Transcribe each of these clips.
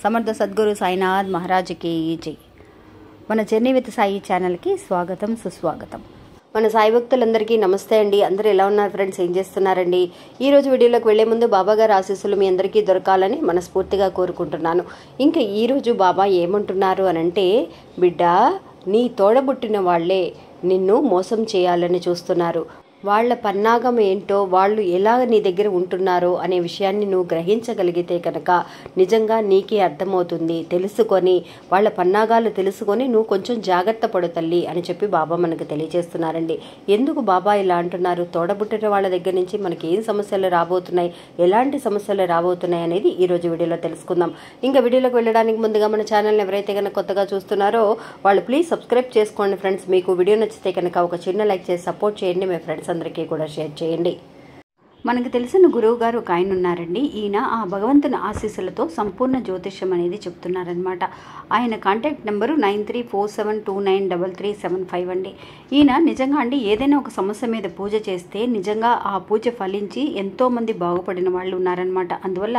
సమర్థ సద్గురు సాయినాథ్ మహారాజ్కి జై. మన జర్నీ విత్ సాయి ఛానల్కి స్వాగతం, సుస్వాగతం. మన సాయి భక్తులందరికీ నమస్తే అండి. అందరూ ఎలా ఉన్నారు ఫ్రెండ్స్? ఏం చేస్తున్నారండి? ఈరోజు వీడియోలోకి వెళ్లే ముందు బాబాగారి ఆశీస్సులు మీ అందరికీ దొరకాలని మనస్ఫూర్తిగా కోరుకుంటున్నాను. ఇంకా ఈరోజు బాబా ఏమంటున్నారు అనంటే, బిడ్డ, నీ తోడబుట్టిన వాళ్లే నిన్ను మోసం చేయాలని చూస్తున్నారు. వాళ్ళ పన్నాగం ఏంటో, వాళ్ళు ఎలా నీ దగ్గర ఉంటున్నారో అనే విషయాన్ని నువ్వు గ్రహించగలిగితే కనుక నిజంగా నీకే అర్థమవుతుంది. తెలుసుకొని వాళ్ళ పన్నాగాలు తెలుసుకొని నువ్వు కొంచెం జాగ్రత్త పడు తల్లి అని చెప్పి బాబా మనకు తెలియజేస్తున్నారండి. ఎందుకు బాబా ఇలా అంటున్నారు? తోడబుట్టిన వాళ్ళ దగ్గర నుంచి మనకి ఏం సమస్యలు రాబోతున్నాయి, ఎలాంటి సమస్యలు రాబోతున్నాయి అనేది ఈరోజు వీడియోలో తెలుసుకుందాం. ఇంకా వీడియోలోకి వెళ్ళడానికి ముందుగా మన ఛానల్ని ఎవరైతే కనుక కొత్తగా చూస్తున్నారో వాళ్ళు ప్లీజ్ సబ్స్క్రైబ్ చేసుకోండి ఫ్రెండ్స్. మీకు వీడియో నచ్చితే కనుక ఒక చిన్న లైక్ చేసి సపోర్ట్ చేయండి. మీ ఫ్రెండ్స్ అందరికీ కూడా షేర్ చేయండి. మనకు తెలిసిన గురువు గారు ఒక ఆయన ఉన్నారండి. ఈయన ఆ భగవంతుని ఆశీస్సులతో సంపూర్ణ జ్యోతిష్యం అనేది చెప్తున్నారనమాట. ఆయన కాంటాక్ట్ నెంబరు 9347293375 అండి. ఈయన నిజంగా అండి ఏదైనా ఒక సమస్య మీద పూజ చేస్తే నిజంగా ఆ పూజ ఫలించి ఎంతోమంది బాగుపడిన వాళ్ళు ఉన్నారనమాట. అందువల్ల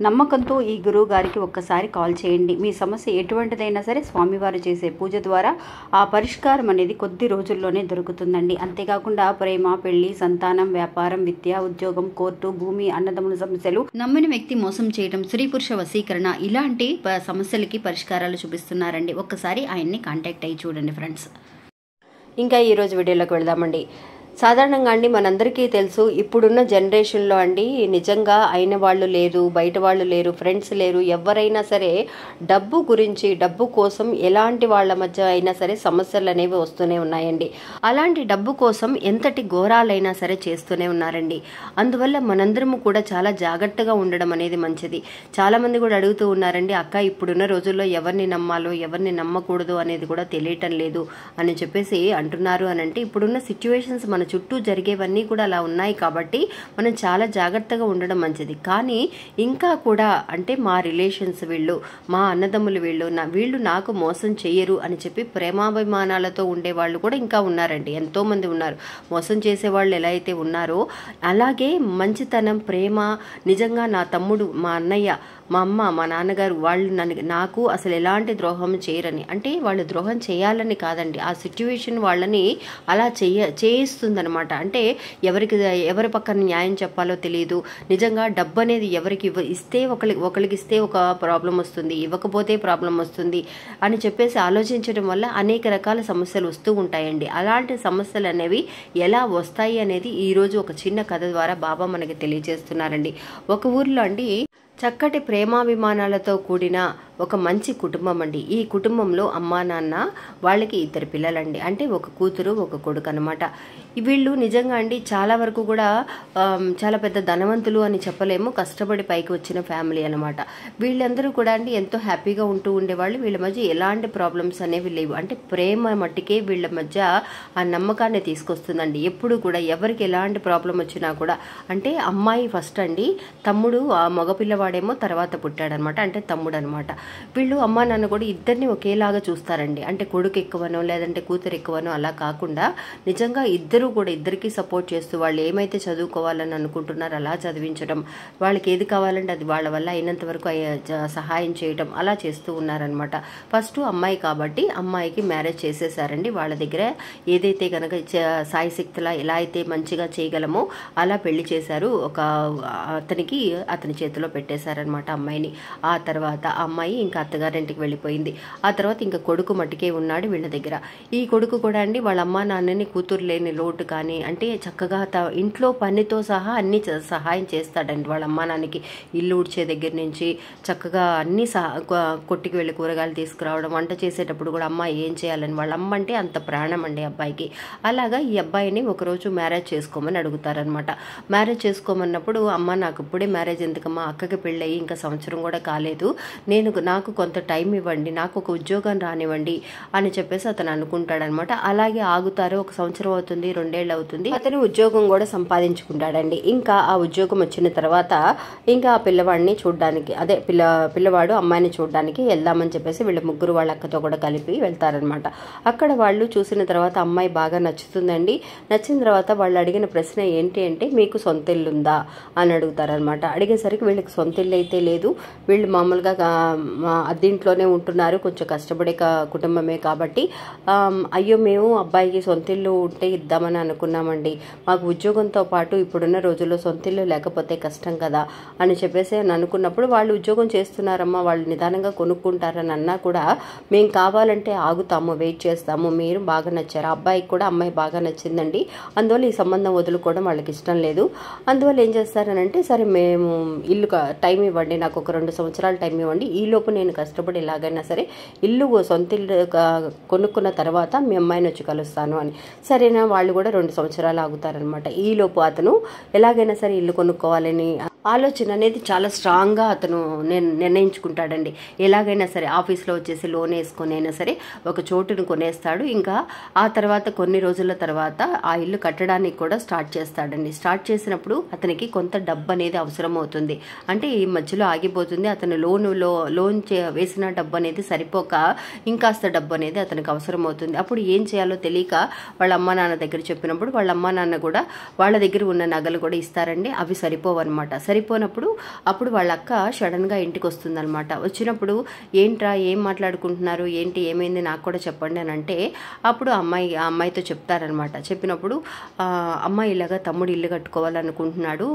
నమ్మకంతో ఈ గురువు గారికి ఒక్కసారి కాల్ చేయండి. మీ సమస్య ఎటువంటిదైనా సరే స్వామివారు చేసే పూజ ద్వారా ఆ పరిష్కారం అనేది కొద్ది రోజుల్లోనే దొరుకుతుందండి. అంతేకాకుండా ప్రేమ, పెళ్లి, సంతానం, వ్యాపారం, విద్య, ఉద్యోగం, కోర్టు, భూమి, అన్నదమ్ముల సమస్యలు, నమ్మిన వ్యక్తి మోసం చేయడం, స్త్రీ పురుష వశీకరణ, ఇలాంటి సమస్యలకి పరిష్కారాలు చూపిస్తున్నారండి. ఒక్కసారి ఆయన్ని కాంటాక్ట్ అయ్యి చూడండి ఫ్రెండ్స్. ఇంకా ఈరోజు వీడియోలోకి వెళదామండి. సాధారణంగా అండి మనందరికీ తెలుసు, ఇప్పుడున్న జనరేషన్లో అండి నిజంగా అయిన వాళ్ళు లేరు, బయట వాళ్ళు లేరు, ఫ్రెండ్స్ లేరు. ఎవరైనా సరే డబ్బు గురించి, డబ్బు కోసం ఎలాంటి వాళ్ళ మధ్య అయినా సరే సమస్యలు అనేవి వస్తూనే ఉన్నాయండి. అలాంటి డబ్బు కోసం ఎంతటి ఘోరాలైనా సరే చేస్తూనే ఉన్నారండి. అందువల్ల మనందరము కూడా చాలా జాగ్రత్తగా ఉండడం అనేది మంచిది. చాలామంది కూడా అడుగుతూ ఉన్నారండి, అక్క ఇప్పుడున్న రోజుల్లో ఎవరిని నమ్మాలో ఎవరిని నమ్మకూడదు అనేది కూడా తెలియటం లేదు అని చెప్పేసి అంటున్నారు. అని అంటే ఇప్పుడున్న సిచ్యువేషన్స్ మన చుట్టూ జరిగేవన్నీ కూడా అలా ఉన్నాయి కాబట్టి మనం చాలా జాగ్రత్తగా ఉండడం మంచిది. కానీ ఇంకా కూడా అంటే మా రిలేషన్స్ వీళ్ళు, మా అన్నదమ్ములు వీళ్ళు నాకు మోసం చెయ్యరు అని చెప్పి ప్రేమాభిమానాలతో ఉండేవాళ్ళు కూడా ఇంకా ఉన్నారండి. ఎంతోమంది ఉన్నారు. మోసం చేసేవాళ్ళు ఎలా అయితే ఉన్నారో అలాగే మంచితనం, ప్రేమ, నిజంగా నా తమ్ముడు, మా అన్నయ్య, మా అమ్మ, మా నాన్నగారు వాళ్ళు నాకు అసలు ఎలాంటి ద్రోహం చేయరని, అంటే వాళ్ళు ద్రోహం చేయాలని కాదండి, ఆ సిచ్యువేషన్ వాళ్ళని అలా చేయిస్తుందనమాట. అంటే ఎవరి పక్కన న్యాయం చెప్పాలో తెలియదు. నిజంగా డబ్బు అనేది ఎవరికి ఇస్తే ఒకరికి ఇస్తే ఒక ప్రాబ్లం వస్తుంది, ఇవ్వకపోతే ప్రాబ్లం వస్తుంది అని చెప్పేసి ఆలోచించడం వల్ల అనేక రకాల సమస్యలు వస్తూ ఉంటాయండి. అలాంటి సమస్యలు అనేవి ఎలా వస్తాయి అనేది ఈరోజు ఒక చిన్న కథ ద్వారా బాబా మనకి తెలియజేస్తున్నారండి. ఒక ఊర్లో అండి చక్కటి ప్రేమాభిమానాలతో కూడిన ఒక మంచి కుటుంబం అండి. ఈ కుటుంబంలో అమ్మా నాన్న, వాళ్ళకి 2 పిల్లలండి. అంటే ఒక కూతురు, ఒక కొడుకు అనమాట. వీళ్ళు నిజంగా అండి చాలా వరకు కూడా చాలా పెద్ద ధనవంతులు అని చెప్పలేము, కష్టపడి పైకి వచ్చిన ఫ్యామిలీ అనమాట. వీళ్ళందరూ కూడా అండి ఎంతో హ్యాపీగా ఉంటూ ఉండేవాళ్ళు. వీళ్ళ మధ్య ఎలాంటి ప్రాబ్లమ్స్ అనేవి లేవు. అంటే ప్రేమ మట్టికే వీళ్ళ మధ్య ఆ నమ్మకాన్ని తీసుకొస్తుందండి. ఎప్పుడు కూడా ఎవరికి ఎలాంటి ప్రాబ్లం వచ్చినా కూడా, అంటే అమ్మాయి ఫస్ట్ అండి, తమ్ముడు ఆ మగపిల్లవాడేమో తర్వాత పుట్టాడనమాట, అంటే తమ్ముడు అనమాట. వీళ్ళు అమ్మా నాన్న కూడా ఇద్దరిని ఒకేలాగా చూస్తారండి. అంటే కొడుకు ఎక్కువనో లేదంటే కూతురు ఎక్కువనో అలా కాకుండా నిజంగా ఇద్దరికి సపోర్ట్ చేస్తూ వాళ్ళు ఏమైతే చదువుకోవాలని అనుకుంటున్నారో అలా చదివించడం, వాళ్ళకి ఏది కావాలంటే అది వాళ్ళ వల్ల అయినంత వరకు సహాయం చేయడం అలా చేస్తూ ఉన్నారనమాట. ఫస్ట్ అమ్మాయి కాబట్టి అమ్మాయికి మ్యారేజ్ చేసేసారండి. వాళ్ళ దగ్గర ఏదైతే కనుక సాయి శక్తిలా ఎలా అయితే మంచిగా చేయగలమో అలా పెళ్లి చేశారు. ఒక అతని చేతిలో పెట్టేశారనమాట అమ్మాయిని. ఆ తర్వాత అమ్మాయి ఇంకా అత్తగారింటికి వెళ్ళిపోయింది. ఆ తర్వాత ఇంకా కొడుకు మట్టుకే ఉన్నాడు వీళ్ళ దగ్గర. ఈ కొడుకు కూడా అండి వాళ్ళ అమ్మా నాన్నని కూతురు లేని లోటు కానీ, అంటే చక్కగా ఇంట్లో పనితో సహా అన్ని సహాయం చేస్తాడండి వాళ్ళ అమ్మా నాన్నకి. ఇల్లు ఊడ్చే దగ్గర నుంచి చక్కగా అన్ని కొట్టికి వెళ్ళి కూరగాయలు తీసుకురావడం, వంట చేసేటప్పుడు కూడా అమ్మ ఏం చేయాలని, వాళ్ళ అమ్మ అంటే అంత ప్రాణం అండి అబ్బాయికి. అలాగా ఈ అబ్బాయిని ఒకరోజు మ్యారేజ్ చేసుకోమని అడుగుతారనమాట. మ్యారేజ్ చేసుకోమన్నప్పుడు, అమ్మ నాకు ఇప్పుడే మ్యారేజ్ ఎందుకమ్మా, అక్కకి పెళ్ళయి ఇంకా సంవత్సరం కూడా కాలేదు, నాకు కొంత టైం ఇవ్వండి, నాకు ఒక ఉద్యోగం రానివ్వండి అని చెప్పేసి అతను అనుకుంటాడనమాట. అలాగే ఆగుతారు. 1 సంవత్సరం అవుతుంది, 2 ఏళ్ళు అవుతుంది. అతను ఉద్యోగం కూడా సంపాదించుకుంటాడండి. ఇంకా ఆ ఉద్యోగం వచ్చిన తర్వాత ఇంకా ఆ పిల్లవాడిని చూడడానికి, అదే పిల్లవాడు అమ్మాయిని చూడడానికి వెళ్దామని చెప్పేసి వీళ్ళ ముగ్గురు వాళ్ళ అక్కతో కూడా కలిపి వెళ్తారనమాట. అక్కడ వాళ్ళు చూసిన తర్వాత అమ్మాయి బాగా నచ్చుతుందండి. నచ్చిన తర్వాత వాళ్ళు అడిగిన ప్రశ్న ఏంటి అంటే, మీకు సొంత ఇల్లు ఉందా అని అడుగుతారనమాట. అడిగేసరికి వీళ్ళకి సొంత ఇల్లు అయితే లేదు. వీళ్ళు మామూలుగా అద్దీంట్లోనే ఉంటున్నారు, కొంచెం కష్టపడే కుటుంబమే కాబట్టి అయ్యో మేము అబ్బాయికి సొంతిల్లు ఉంటే ఇద్దామని అనుకున్నామండి, మాకు ఉద్యోగంతో పాటు ఇప్పుడున్న రోజుల్లో సొంతిల్లు లేకపోతే కష్టం కదా అని చెప్పేసి అని అనుకున్నప్పుడు, వాళ్ళు ఉద్యోగం చేస్తున్నారమ్మా, వాళ్ళు నిదానంగా కొనుక్కుంటారని అన్నా కూడా మేము కావాలంటే ఆగుతాము, వెయిట్ చేస్తాము, మీరు బాగా నచ్చారు, అబ్బాయికి కూడా అమ్మాయి బాగా నచ్చిందండి, అందువల్ల ఈ సంబంధం వదులుకోవడం వాళ్ళకి ఇష్టం లేదు, అందువల్ల ఏం చేస్తారనంటే సరే మేము ఇల్లు టైం ఇవ్వండి, నాకు ఒక 2 సంవత్సరాలు టైం ఇవ్వండి, ఈలోపు నేను కష్టపడి ఎలాగైనా సరే ఇల్లు సొంత ఇల్లు కొనుక్కున్న తర్వాత మీ అమ్మాయిని వచ్చి కలుస్తాను అని. సరేనా, వాళ్ళు కూడా 2 సంవత్సరాలు ఆగుతారనమాట. ఈలోపు అతను ఎలాగైనా సరే ఇల్లు కొనుక్కోవాలని ఆలోచన అనేది చాలా స్ట్రాంగ్గా అతను నిర్ణయించుకుంటాడండి. ఎలాగైనా సరే ఆఫీస్లో వచ్చేసి లోన్ వేసుకొని అయినా సరే ఒక చోటును కొనేస్తాడు. ఇంకా ఆ తర్వాత కొన్ని రోజుల తర్వాత ఆ ఇల్లు కట్టడానికి కూడా స్టార్ట్ చేస్తాడండి. స్టార్ట్ చేసినప్పుడు అతనికి కొంత డబ్బు అనేది అవసరం అవుతుంది. అంటే ఈ మధ్యలో ఆగిపోతుంది, అతను లోన్ వేసిన డబ్బు అనేది సరిపోక ఇంకాస్త డబ్బు అనేది అతనికి అవసరం అవుతుంది. అప్పుడు ఏం చేయాలో తెలియక వాళ్ళ అమ్మా నాన్న దగ్గర చెప్పినప్పుడు వాళ్ళ అమ్మా నాన్న కూడా వాళ్ళ దగ్గర ఉన్న నగలు కూడా ఇస్తారండి. అవి సరిపోవన్నమాట. సరిపోనప్పుడు అప్పుడు వాళ్ళ అక్క సడన్గా ఇంటికి వస్తుందన్నమాట. వచ్చినప్పుడు ఏంట్రా ఏం మాట్లాడుకుంటున్నారు, ఏంటి ఏమైంది నాకు కూడా చెప్పండి అని అంటే అప్పుడు అమ్మాయితో చెప్తారనమాట. చెప్పినప్పుడు అమ్మాయి ఇలాగా తమ్ముడు ఇల్లు కట్టుకోవాలనుకుంటున్నాడు,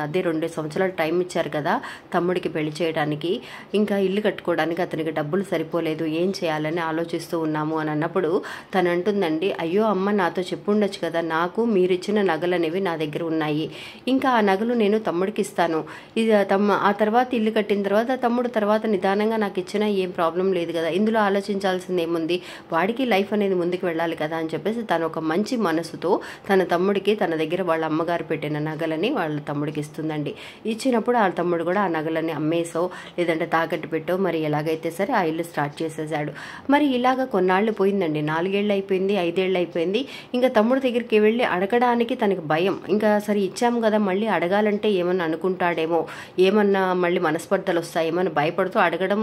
అదే 2 సంవత్సరాలు టైం ఇచ్చారు కదా తమ్ముడికి పెళ్లి చేయడానికి, ఇంకా ఇల్లు కట్టుకోవడానికి అతనికి డబ్బులు సరిపోలేదు, ఏం చేయాలని ఆలోచిస్తూ ఉన్నాము అని అన్నప్పుడు తను అంటుందండి, అయ్యో అమ్మ నాతో చెప్పుండొచ్చు కదా, నాకు మీరు ఇచ్చిన నగలు అనేవి నా దగ్గర ఉన్నాయి, ఇంకా ఆ నగలు నేను తమ్ముడికి ఇస్తాను, ఇది ఆ తర్వాత ఇల్లు కట్టిన తర్వాత తమ్ముడు తర్వాత నిదానంగా నాకు ఇచ్చినా ఏం ప్రాబ్లం లేదు కదా, ఇందులో ఆలోచించాల్సింది ఏముంది, వాడికి లైఫ్ అనేది ముందుకు వెళ్ళాలి కదా అని చెప్పేసి తను ఒక మంచి మనసుతో తన తమ్ముడికి తన దగ్గర వాళ్ళ అమ్మగారు పెట్టిన నగలని వాళ్ళ తమ్ముడికి ఇస్తుందండి. ఇచ్చినప్పుడు ఆ తమ్ముడు కూడా ఆ నగలని అమ్మేసో లేదంటే తాకట్టు పెట్టో మరి ఎలాగైతే సరే ఆ ఇల్లు స్టార్ట్ చేసేసాడు. మరి ఇలాగ కొన్నాళ్ళు పోయిందండి, 4 ఏళ్ళు అయిపోయింది, 5 ఏళ్ళు అయిపోయింది. ఇంకా తమ్ముడు దగ్గరికి వెళ్ళి అడగడానికి తనకి భయం. ఇంకా సరే ఇచ్చాము కదా మళ్ళీ అడగాలంటే ఏమన్నా అనుకుంటాడేమో, ఏమన్నా మళ్ళీ మనస్పర్ధలు వస్తాయి, ఏమన్నా భయపడుతూ అడగడం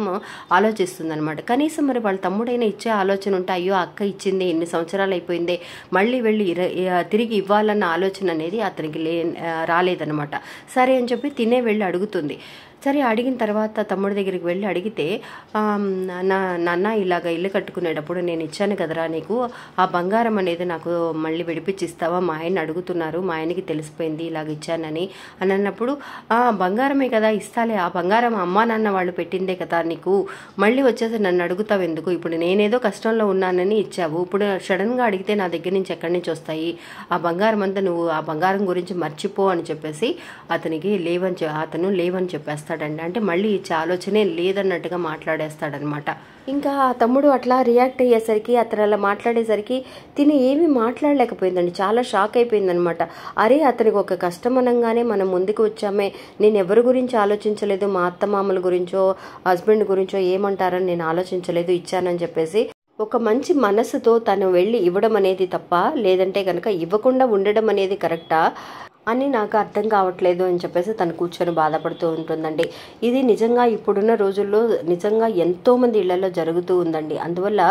ఆలోచిస్తుంది అనమాట. కనీసం మరి వాళ్ళ తమ్ముడైనా ఇచ్చే ఆలోచన ఉంటే అయ్యో అక్క ఇచ్చింది ఎన్ని సంవత్సరాలు అయిపోయిందే మళ్ళీ వెళ్ళి తిరిగి ఇవ్వాలన్న ఆలోచన అనేది అతనికి రాలేదనమాట. సరే అని చెప్పి తినే వెళ్ళి అడుగుతుంది. సరే అడిగిన తర్వాత తమ్ముడి దగ్గరికి వెళ్ళి అడిగితే నాన్న ఇలాగ ఇల్లు కట్టుకునేటప్పుడు నేను ఇచ్చాను కదరా నీకు ఆ బంగారం అనేది నాకు మళ్ళీ విడిపించిస్తావా, మా ఆయన అడుగుతున్నారు, మా ఆయనకి తెలిసిపోయింది ఇలాగ ఇచ్చానని అని అన్నప్పుడు బంగారమే కదా ఇస్తాలే, ఆ బంగారం అమ్మా నాన్న వాళ్ళు పెట్టిందే కదా నీకు, మళ్ళీ వచ్చేసి నన్ను అడుగుతావు ఎందుకు, ఇప్పుడు నేనేదో కష్టంలో ఉన్నానని ఇచ్చావు, ఇప్పుడు సడన్గా అడిగితే నా దగ్గర నుంచి ఎక్కడి నుంచి వస్తాయి, ఆ బంగారం అంతా నువ్వు ఆ బంగారం గురించి మర్చిపో అని చెప్పేసి అతనికి అతను లేవని చెప్పేస్తాడు. అంటే మళ్ళీ ఇచ్చే ఆలోచనే లేదన్నట్టుగా మాట్లాడేస్తాడనమాట. ఇంకా ఆ తమ్ముడు అట్లా రియాక్ట్ అయ్యేసరికి అతను అలా మాట్లాడేసరికి తిని ఏమీ మాట్లాడలేకపోయిందండి, చాలా షాక్ అయిపోయిందనమాట. అరే అతనికి ఒక కష్టం అనగానే మనం ముందుకు వచ్చామే, నేను ఎవరి గురించి ఆలోచించలేదు, మా అత్తమామల గురించో హస్బెండ్ గురించో ఏమంటారని నేను ఆలోచించలేదు, ఇచ్చానని చెప్పేసి ఒక మంచి మనసుతో తను వెళ్ళి ఇవ్వడం అనేది తప్ప, లేదంటే కనుక ఇవ్వకుండా ఉండడం అనేది కరెక్టా అని నాకు అర్థం కావట్లేదు అని చెప్పేసి తను కూర్చొని బాధపడుతూ ఉంటుందండి. ఇది నిజంగా ఇప్పుడున్న రోజుల్లో నిజంగా ఎంతోమంది ఇళ్లలో జరుగుతూ ఉందండి. అందువల్ల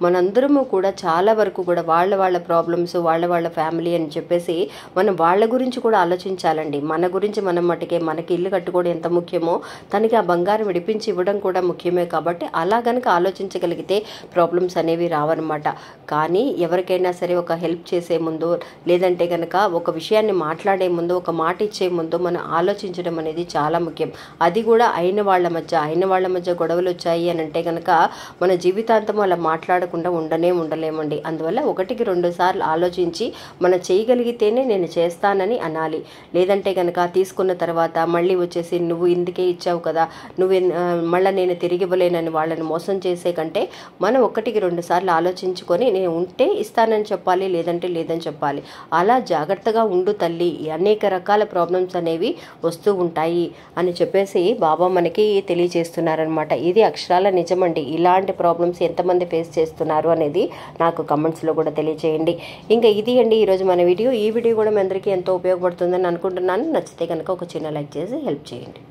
మనందరము కూడా చాలా వరకు కూడా వాళ్ళ ప్రాబ్లమ్స్ వాళ్ళ ఫ్యామిలీ అని చెప్పేసి మనం వాళ్ళ గురించి కూడా ఆలోచించాలండి. మన గురించి మనం మటుకే మనకి ఇల్లు కట్టుకోవడం ఎంత ముఖ్యమో తనకి ఆ బంగారం విడిపించి ఇవ్వడం కూడా ముఖ్యమే. కాబట్టి అలా కనుక ఆలోచించగలిగితే ప్రాబ్లమ్స్ అనేవి రావన్నమాట. కానీ ఎవరికైనా సరే ఒక హెల్ప్ చేసే ముందు లేదంటే కనుక ఒక విషయాన్ని మాట్లాడే ముందు ఒక మాట ఇచ్చే ముందు మనం ఆలోచించడం అనేది చాలా ముఖ్యం. అది కూడా అయిన వాళ్ళ మధ్య గొడవలు వచ్చాయి అని అంటే కనుక మన జీవితాంతం అలా మాట్లాడకుండా ఉండలేమండి. అందువల్ల 1కి 2 సార్లు ఆలోచించి మనం చేయగలిగితేనే నేను చేస్తానని అనాలి. లేదంటే కనుక తీసుకున్న తర్వాత మళ్ళీ వచ్చేసి నువ్వు ఇందుకే ఇచ్చావు కదా, మళ్ళీ నేను తిరిగి ఇవ్వలేనని వాళ్ళని మోసం చేసే కంటే మనం 1కి 2 సార్లు ఆలోచించుకొని నేను ఉంటే ఇస్తానని చెప్పాలి, లేదంటే లేదని చెప్పాలి. అలా జాగ్రత్తగా ఉండు తల్లి, అనేక రకాల ప్రాబ్లమ్స్ అనేవి వస్తూ ఉంటాయి అని చెప్పేసి బాబా మనకి తెలియజేస్తున్నారనమాట. ఇది అక్షరాల నిజమండి. ఇలాంటి ప్రాబ్లమ్స్ ఎంతమంది ఫేస్ చేస్తున్నారు అనేది నాకు కమెంట్స్లో కూడా తెలియజేయండి. ఇంకా ఇది అండి ఈరోజు మన వీడియో. ఈ వీడియో కూడా మీ అందరికీ ఎంతో ఉపయోగపడుతుందని అనుకుంటున్నాను. నచ్చితే కనుక ఒక చిన్న లైక్ చేసి హెల్ప్ చేయండి.